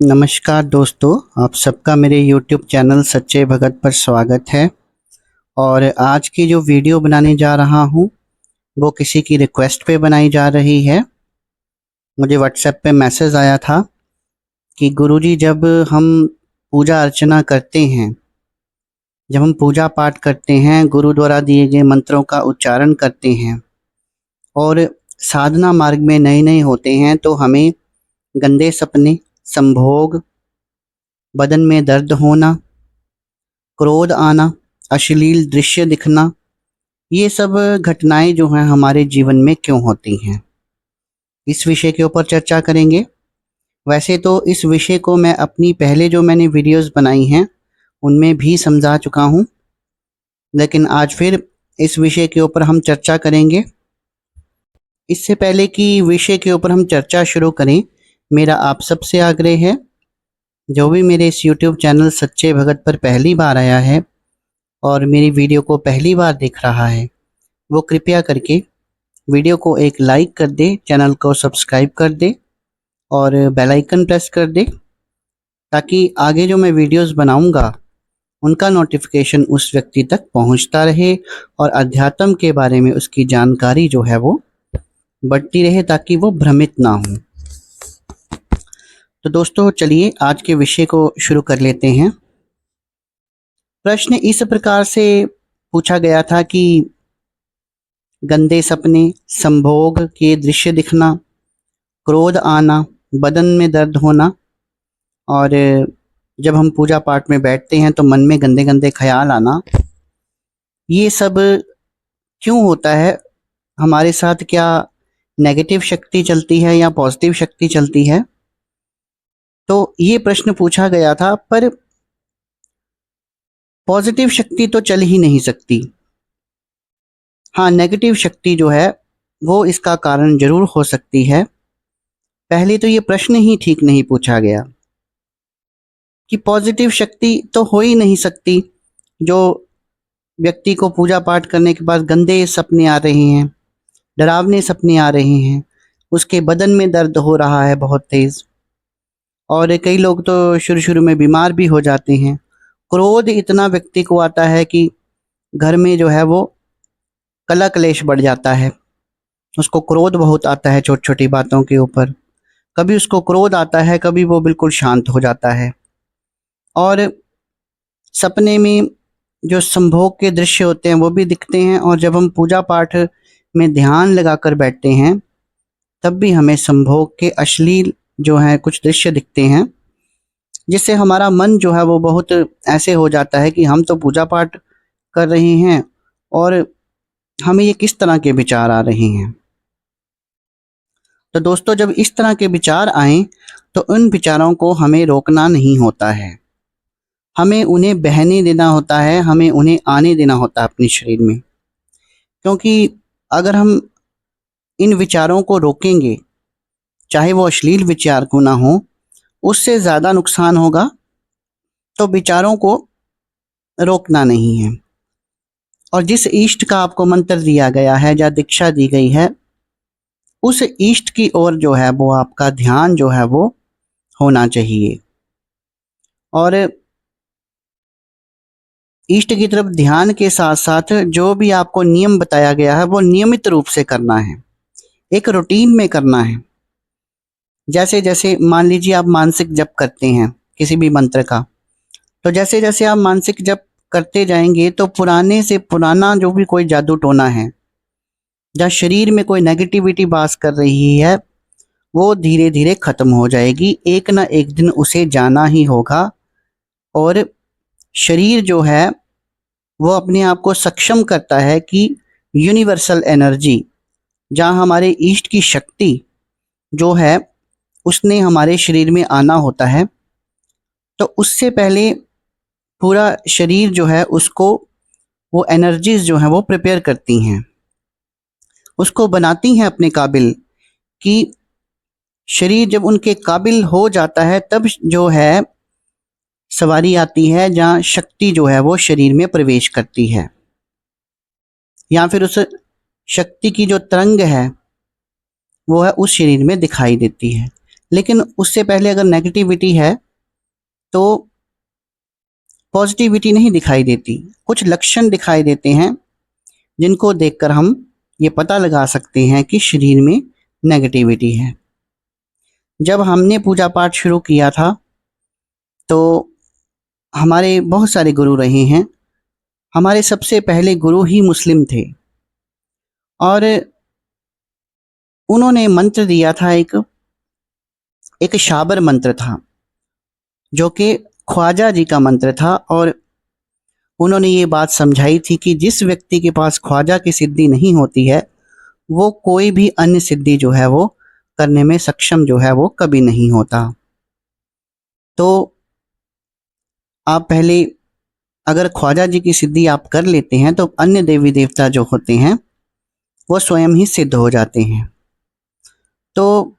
नमस्कार दोस्तों, आप सबका मेरे YouTube चैनल सच्चे भगत पर स्वागत है। और आज की जो वीडियो बनाने जा रहा हूँ वो किसी की रिक्वेस्ट पे बनाई जा रही है। मुझे व्हाट्सएप पे मैसेज आया था कि गुरुजी जब हम पूजा अर्चना करते हैं, जब हम पूजा पाठ करते हैं, गुरु द्वारा दिए गए मंत्रों का उच्चारण करते हैं और साधना मार्ग में नए नए होते हैं तो हमें गंदे सपने, संभोग, बदन में दर्द होना, क्रोध आना, अश्लील दृश्य दिखना, ये सब घटनाएं जो हैं हमारे जीवन में क्यों होती हैं, इस विषय के ऊपर चर्चा करेंगे। वैसे तो इस विषय को मैं अपनी पहले जो मैंने वीडियोस बनाई हैं उनमें भी समझा चुका हूँ, लेकिन आज फिर इस विषय के ऊपर हम चर्चा करेंगे। इससे पहले कि विषय के ऊपर हम चर्चा शुरू करें, मेरा आप सबसे आग्रह है, जो भी मेरे इस यूट्यूब चैनल सच्चे भगत पर पहली बार आया है और मेरी वीडियो को पहली बार देख रहा है, वो कृपया करके वीडियो को एक लाइक कर दे, चैनल को सब्सक्राइब कर दे और बेल आइकन प्रेस कर दे, ताकि आगे जो मैं वीडियोस बनाऊंगा उनका नोटिफिकेशन उस व्यक्ति तक पहुंचता रहे और अध्यात्म के बारे में उसकी जानकारी जो है वो बढ़ती रहे, ताकि वो भ्रमित ना हो। तो दोस्तों चलिए आज के विषय को शुरू कर लेते हैं। प्रश्न इस प्रकार से पूछा गया था कि गंदे सपने, संभोग के दृश्य दिखना, क्रोध आना, बदन में दर्द होना और जब हम पूजा पाठ में बैठते हैं तो मन में गंदे गंदे ख्याल आना, ये सब क्यों होता है? हमारे साथ क्या नेगेटिव शक्ति चलती है या पॉजिटिव शक्ति चलती है? तो ये प्रश्न पूछा गया था, पर पॉजिटिव शक्ति तो चल ही नहीं सकती। हाँ, नेगेटिव शक्ति जो है वो इसका कारण जरूर हो सकती है। पहले तो ये प्रश्न ही ठीक नहीं पूछा गया कि पॉजिटिव शक्ति तो हो ही नहीं सकती जो व्यक्ति को पूजा पाठ करने के बाद गंदे सपने आ रहे हैं, डरावने सपने आ रहे हैं, उसके बदन में दर्द हो रहा है बहुत तेज, और कई लोग तो शुरू शुरू में बीमार भी हो जाते हैं। क्रोध इतना व्यक्ति को आता है कि घर में जो है वो कलह क्लेश बढ़ जाता है। उसको क्रोध बहुत आता है छोटी छोटी बातों के ऊपर। कभी उसको क्रोध आता है, कभी वो बिल्कुल शांत हो जाता है। और सपने में जो संभोग के दृश्य होते हैं वो भी दिखते हैं, और जब हम पूजा पाठ में ध्यान लगाकर बैठते हैं तब भी हमें संभोग के अश्लील जो है कुछ दृश्य दिखते हैं, जिससे हमारा मन जो है वो बहुत ऐसे हो जाता है कि हम तो पूजा पाठ कर रहे हैं और हमें ये किस तरह के विचार आ रहे हैं। तो दोस्तों जब इस तरह के विचार आए तो उन विचारों को हमें रोकना नहीं होता है, हमें उन्हें बहने देना होता है, हमें उन्हें आने देना होता है अपने शरीर में। क्योंकि अगर हम इन विचारों को रोकेंगे, चाहे वो अश्लील विचार क्यों ना हो, उससे ज़्यादा नुकसान होगा। तो विचारों को रोकना नहीं है। और जिस इष्ट का आपको मंत्र दिया गया है या दीक्षा दी गई है, उस इष्ट की ओर जो है वो आपका ध्यान जो है वो होना चाहिए। और इष्ट की तरफ ध्यान के साथ साथ जो भी आपको नियम बताया गया है वो नियमित रूप से करना है, एक रूटीन में करना है। जैसे जैसे मान लीजिए आप मानसिक जप करते हैं किसी भी मंत्र का, तो जैसे जैसे आप मानसिक जप करते जाएंगे तो पुराने से पुराना जो भी कोई जादू टोना है या शरीर में कोई नेगेटिविटी वास कर रही है वो धीरे धीरे खत्म हो जाएगी। एक ना एक दिन उसे जाना ही होगा और शरीर जो है वो अपने आप को सक्षम करता है कि यूनिवर्सल एनर्जी, जहाँ हमारे ईस्ट की शक्ति जो है उसने हमारे शरीर में आना होता है, तो उससे पहले पूरा शरीर जो है उसको वो एनर्जीज जो है वो प्रिपेयर करती हैं, उसको बनाती हैं अपने काबिल, कि शरीर जब उनके काबिल हो जाता है तब जो है सवारी आती है जहाँ शक्ति जो है वो शरीर में प्रवेश करती है, या फिर उस शक्ति की जो तरंग है वो है उस शरीर में दिखाई देती है। लेकिन उससे पहले अगर नेगेटिविटी है तो पॉजिटिविटी नहीं दिखाई देती। कुछ लक्षण दिखाई देते हैं जिनको देखकर हम ये पता लगा सकते हैं कि शरीर में नेगेटिविटी है। जब हमने पूजा पाठ शुरू किया था तो हमारे बहुत सारे गुरु रहे हैं। हमारे सबसे पहले गुरु ही मुस्लिम थे और उन्होंने मंत्र दिया था, एक शाबर मंत्र था जो कि ख्वाजा जी का मंत्र था। और उन्होंने ये बात समझाई थी कि जिस व्यक्ति के पास ख्वाजा की सिद्धि नहीं होती है वो कोई भी अन्य सिद्धि जो है वो करने में सक्षम जो है वो कभी नहीं होता। तो आप पहले अगर ख्वाजा जी की सिद्धि आप कर लेते हैं तो अन्य देवी देवता जो होते हैं वो स्वयं ही सिद्ध हो जाते हैं। तो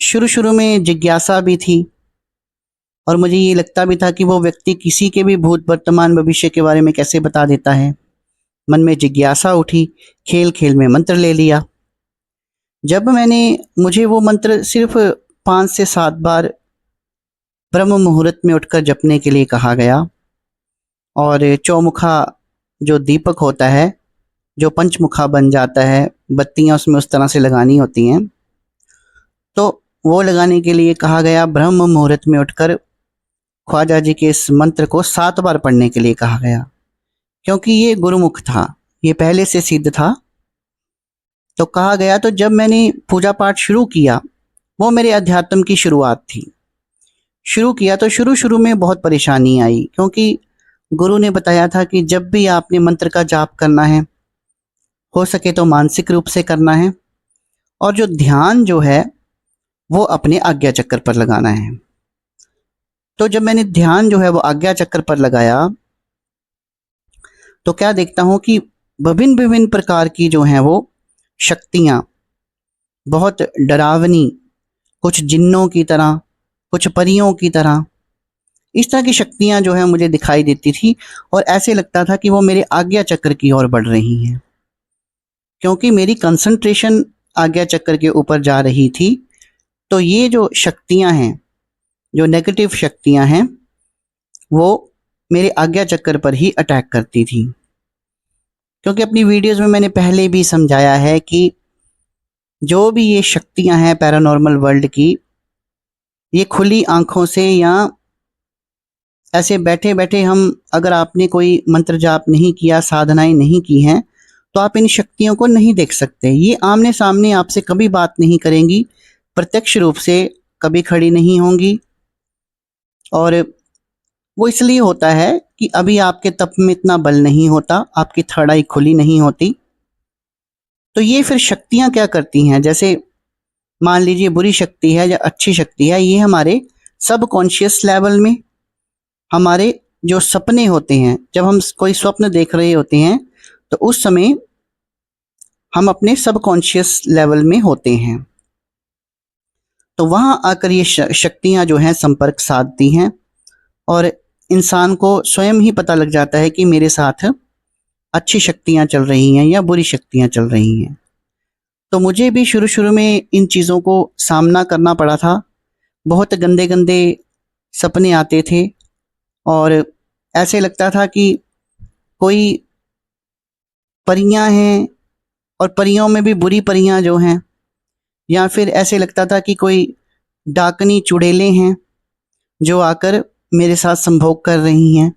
शुरू शुरू में जिज्ञासा भी थी और मुझे ये लगता भी था कि वो व्यक्ति किसी के भी भूत वर्तमान भविष्य के बारे में कैसे बता देता है। मन में जिज्ञासा उठी, खेल खेल में मंत्र ले लिया। जब मुझे वो मंत्र सिर्फ 5 से 7 बार ब्रह्म मुहूर्त में उठकर जपने के लिए कहा गया और चौमुखा जो दीपक होता है, जो पंचमुखा बन जाता है, बत्तियां उसमें उस तरह से लगानी होती हैं, तो वो लगाने के लिए कहा गया। ब्रह्म मुहूर्त में उठकर ख्वाजा जी के इस मंत्र को 7 बार पढ़ने के लिए कहा गया, क्योंकि ये गुरुमुख था, ये पहले से सिद्ध था। तो कहा गया। तो जब मैंने पूजा पाठ शुरू किया, वो मेरे अध्यात्म की शुरुआत थी। शुरू किया तो शुरू शुरू में बहुत परेशानी आई, क्योंकि गुरु ने बताया था कि जब भी आपने मंत्र का जाप करना है, हो सके तो मानसिक रूप से करना है और जो ध्यान जो है वो अपने आज्ञा चक्र पर लगाना है। तो जब मैंने ध्यान जो है वो आज्ञा चक्र पर लगाया तो क्या देखता हूं कि विभिन्न विभिन्न प्रकार की जो हैं वो शक्तियां, बहुत डरावनी, कुछ जिन्नों की तरह, कुछ परियों की तरह, इस तरह की शक्तियां जो है मुझे दिखाई देती थी और ऐसे लगता था कि वो मेरे आज्ञा चक्र की ओर बढ़ रही हैं, क्योंकि मेरी कंसंट्रेशन आज्ञा चक्र के ऊपर जा रही थी। तो ये जो शक्तियां हैं, जो नेगेटिव शक्तियां हैं, वो मेरे आज्ञा चक्र पर ही अटैक करती थी। क्योंकि अपनी वीडियोस में मैंने पहले भी समझाया है कि जो भी ये शक्तियां हैं पैरानॉर्मल वर्ल्ड की, ये खुली आंखों से या ऐसे बैठे बैठे हम, अगर आपने कोई मंत्र जाप नहीं किया, साधनाएं नहीं की हैं, तो आप इन शक्तियों को नहीं देख सकते। ये आमने सामने आपसे कभी बात नहीं करेंगी, प्रत्यक्ष रूप से कभी खड़ी नहीं होंगी। और वो इसलिए होता है कि अभी आपके तप में इतना बल नहीं होता, आपकी थर्ड आई खुली नहीं होती। तो ये फिर शक्तियां क्या करती हैं, जैसे मान लीजिए बुरी शक्ति है या अच्छी शक्ति है, ये हमारे सबकॉन्शियस लेवल में, हमारे जो सपने होते हैं, जब हम कोई स्वप्न देख रहे होते हैं तो उस समय हम अपने सबकॉन्शियस लेवल में होते हैं। तो वहां आकर ये शक्तियां जो हैं संपर्क साधती हैं और इंसान को स्वयं ही पता लग जाता है कि मेरे साथ अच्छी शक्तियां चल रही हैं या बुरी शक्तियां चल रही हैं। तो मुझे भी शुरू शुरू में इन चीज़ों को सामना करना पड़ा था। बहुत गंदे गंदे सपने आते थे और ऐसे लगता था कि कोई परियां हैं और परियों में भी बुरी परियां जो हैं, या फिर ऐसे लगता था कि कोई डाकनी चुड़ैलें हैं जो आकर मेरे साथ संभोग कर रही हैं,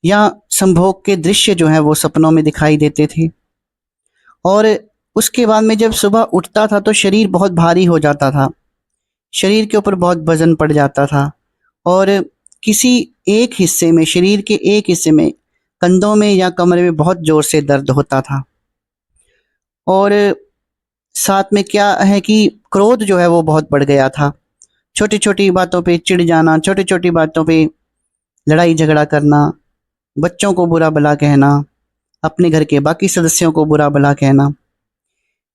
या संभोग के दृश्य जो हैं वो सपनों में दिखाई देते थे। और उसके बाद में जब सुबह उठता था तो शरीर बहुत भारी हो जाता था, शरीर के ऊपर बहुत वजन पड़ जाता था और किसी एक हिस्से में, शरीर के एक हिस्से में, कंधों में या कमरे में बहुत जोर से दर्द होता था। और साथ में क्या है कि क्रोध जो है वो बहुत बढ़ गया था। छोटी छोटी बातों पे चिढ़ जाना, छोटी छोटी बातों पे लड़ाई झगड़ा करना, बच्चों को बुरा भला कहना, अपने घर के बाकी सदस्यों को बुरा भला कहना।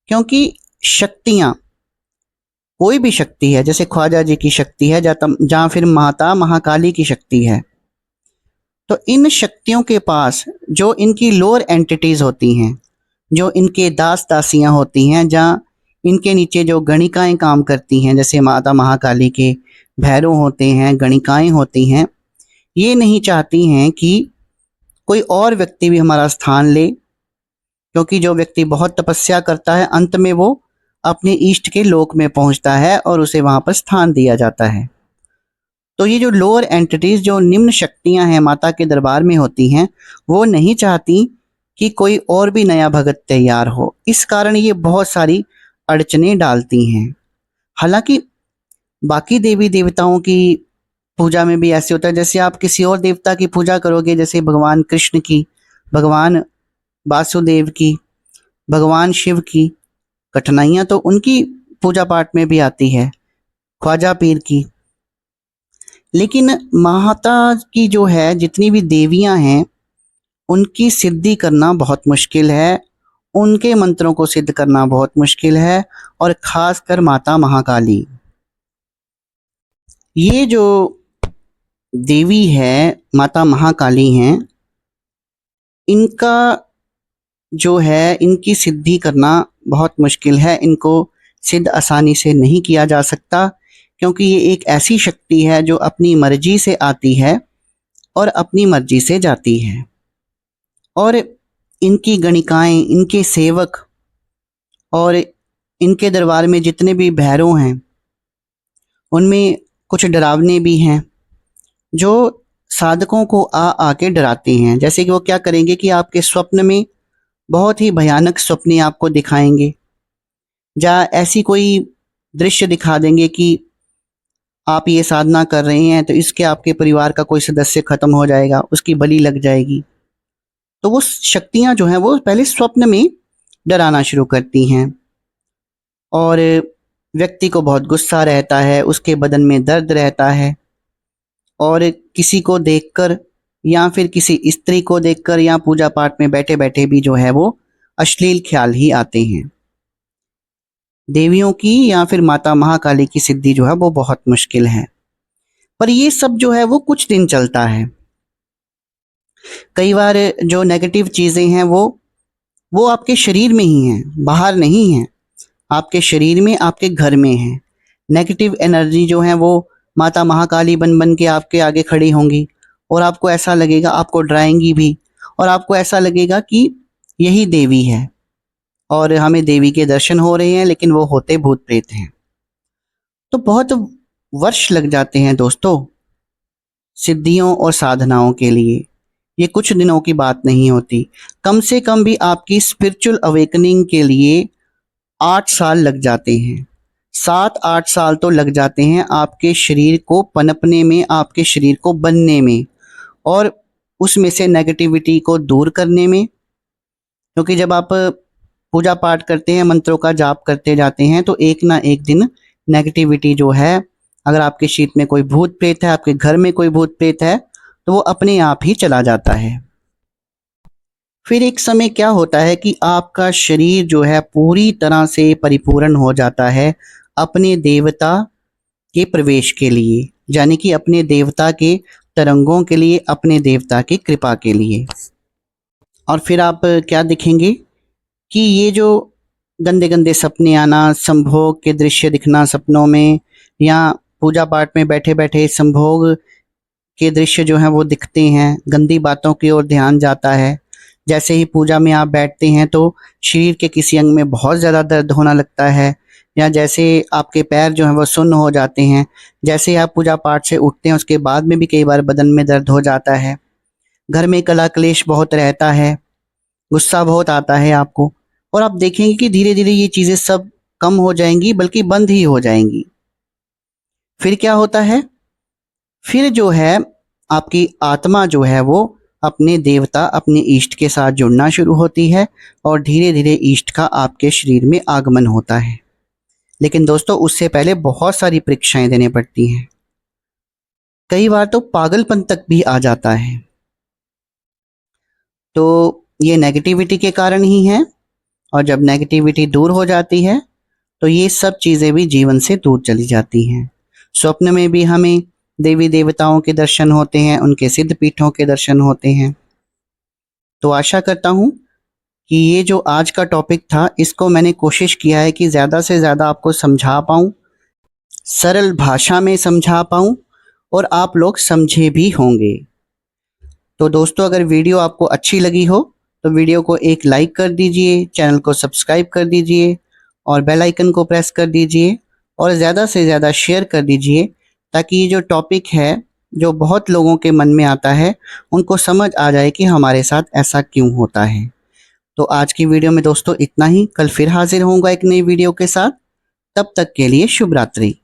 क्योंकि शक्तियाँ, कोई भी शक्ति है, जैसे ख्वाजा जी की शक्ति है, जहाँ फिर माता महाकाली की शक्ति है, तो इन शक्तियों के पास जो इनकी लोअर एंटिटीज होती हैं, जो इनके दास दासियां होती हैं, जहाँ इनके नीचे जो गणिकाएं काम करती हैं, जैसे माता महाकाली के भैरव होते हैं, गणिकाएं होती हैं, ये नहीं चाहती हैं कि कोई और व्यक्ति भी हमारा स्थान ले, क्योंकि जो व्यक्ति बहुत तपस्या करता है अंत में वो अपने इष्ट के लोक में पहुंचता है और उसे वहां पर स्थान दिया जाता है। तो ये जो लोअर एंटिटीज, जो निम्न शक्तियां हैं माता के दरबार में होती हैं, वो नहीं चाहती कि कोई और भी नया भगत तैयार हो। इस कारण ये बहुत सारी अड़चनें डालती हैं। हालांकि बाकी देवी देवताओं की पूजा में भी ऐसे होता है, जैसे आप किसी और देवता की पूजा करोगे, जैसे भगवान कृष्ण की, भगवान वासुदेव की, भगवान शिव की, कठिनाइयां तो उनकी पूजा पाठ में भी आती है, ख्वाजा पीर की। लेकिन माता की जो है, जितनी भी देवियां हैं, उनकी सिद्धि करना बहुत मुश्किल है, उनके मंत्रों को सिद्ध करना बहुत मुश्किल है, और खासकर माता महाकाली, ये जो देवी है, माता महाकाली हैं, इनका जो है, इनकी सिद्धि करना बहुत मुश्किल है। इनको सिद्ध आसानी से नहीं किया जा सकता, क्योंकि ये एक ऐसी शक्ति है जो अपनी मर्जी से आती है और अपनी मर्जी से जाती है। और इनकी गणिकाएं, इनके सेवक और इनके दरबार में जितने भी भैरव हैं, उनमें कुछ डरावने भी हैं जो साधकों को आके डराते हैं। जैसे कि वो क्या करेंगे कि आपके स्वप्न में बहुत ही भयानक सपने आपको दिखाएंगे, या ऐसी कोई दृश्य दिखा देंगे कि आप ये साधना कर रहे हैं तो इसके आपके परिवार का कोई सदस्य खत्म हो जाएगा, उसकी बलि लग जाएगी। तो वो शक्तियां जो हैं वो पहले स्वप्न में डराना शुरू करती हैं, और व्यक्ति को बहुत गुस्सा रहता है, उसके बदन में दर्द रहता है, और किसी को देखकर या फिर किसी स्त्री को देखकर या पूजा पाठ में बैठे बैठे भी जो है वो अश्लील ख्याल ही आते हैं। देवियों की या फिर माता महाकाली की सिद्धि जो है वो बहुत मुश्किल है। पर ये सब जो है वो कुछ दिन चलता है। कई बार जो नेगेटिव चीजें हैं वो आपके शरीर में ही हैं, बाहर नहीं हैं, आपके शरीर में, आपके घर में है। नेगेटिव एनर्जी जो है वो माता महाकाली बन बन के आपके आगे खड़ी होंगी, और आपको ऐसा लगेगा, आपको डराएंगी भी, और आपको ऐसा लगेगा कि यही देवी है और हमें देवी के दर्शन हो रहे हैं, लेकिन वो होते भूत प्रेत हैं। तो बहुत वर्ष लग जाते हैं दोस्तों सिद्धियों और साधनाओं के लिए। ये कुछ दिनों की बात नहीं होती। कम से कम भी आपकी स्पिरिचुअल अवेकनिंग के लिए 8 साल लग जाते हैं। 7-8 साल तो लग जाते हैं आपके शरीर को पनपने में, आपके शरीर को बनने में, और उसमें से नेगेटिविटी को दूर करने में। क्योंकि जब आप पूजा पाठ करते हैं, मंत्रों का जाप करते जाते हैं, तो एक ना एक दिन नेगेटिविटी जो है, अगर आपके शरीर में कोई भूत प्रेत है, आपके घर में कोई भूत प्रेत है, तो वो अपने आप ही चला जाता है। फिर एक समय क्या होता है कि आपका शरीर जो है पूरी तरह से परिपूर्ण हो जाता है अपने देवता के प्रवेश के लिए, यानी कि अपने देवता के तरंगों के लिए, अपने देवता की कृपा के लिए। और फिर आप क्या देखेंगे कि ये जो गंदे गंदे सपने आना, संभोग के दृश्य दिखना सपनों में, या पूजा पाठ में बैठे बैठे संभोग के दृश्य जो हैं वो दिखते हैं, गंदी बातों की ओर ध्यान जाता है। जैसे ही पूजा में आप बैठते हैं तो शरीर के किसी अंग में बहुत ज़्यादा दर्द होना लगता है, या जैसे आपके पैर जो हैं वो सुन्न हो जाते हैं। जैसे आप पूजा पाठ से उठते हैं उसके बाद में भी कई बार बदन में दर्द हो जाता है। घर में कला क्लेश बहुत रहता है, गुस्सा बहुत आता है आपको, और आप देखेंगे कि धीरे धीरे ये चीज़ें सब कम हो जाएंगी, बल्कि बंद ही हो जाएंगी। फिर क्या होता है, फिर जो है आपकी आत्मा जो है वो अपने देवता, अपने इष्ट के साथ जुड़ना शुरू होती है, और धीरे धीरे इष्ट का आपके शरीर में आगमन होता है। लेकिन दोस्तों उससे पहले बहुत सारी परीक्षाएं देनी पड़ती हैं। कई बार तो पागलपन तक भी आ जाता है। तो ये नेगेटिविटी के कारण ही है, और जब नेगेटिविटी दूर हो जाती है तो ये सब चीज़ें भी जीवन से दूर चली जाती हैं। स्वप्न में भी हमें देवी देवताओं के दर्शन होते हैं, उनके सिद्ध पीठों के दर्शन होते हैं। तो आशा करता हूँ कि ये जो आज का टॉपिक था इसको मैंने कोशिश किया है कि ज़्यादा से ज़्यादा आपको समझा पाऊँ, सरल भाषा में समझा पाऊँ और आप लोग समझे भी होंगे। तो दोस्तों अगर वीडियो आपको अच्छी लगी हो तो वीडियो को एक लाइक कर दीजिए, चैनल को सब्सक्राइब कर दीजिए और बेल आइकन को प्रेस कर दीजिए और ज़्यादा से ज़्यादा शेयर कर दीजिए ताकि ये जो टॉपिक है जो बहुत लोगों के मन में आता है उनको समझ आ जाए कि हमारे साथ ऐसा क्यों होता है। तो आज की वीडियो में दोस्तों इतना ही। कल फिर हाजिर होऊंगा एक नई वीडियो के साथ। तब तक के लिए शुभ रात्रि।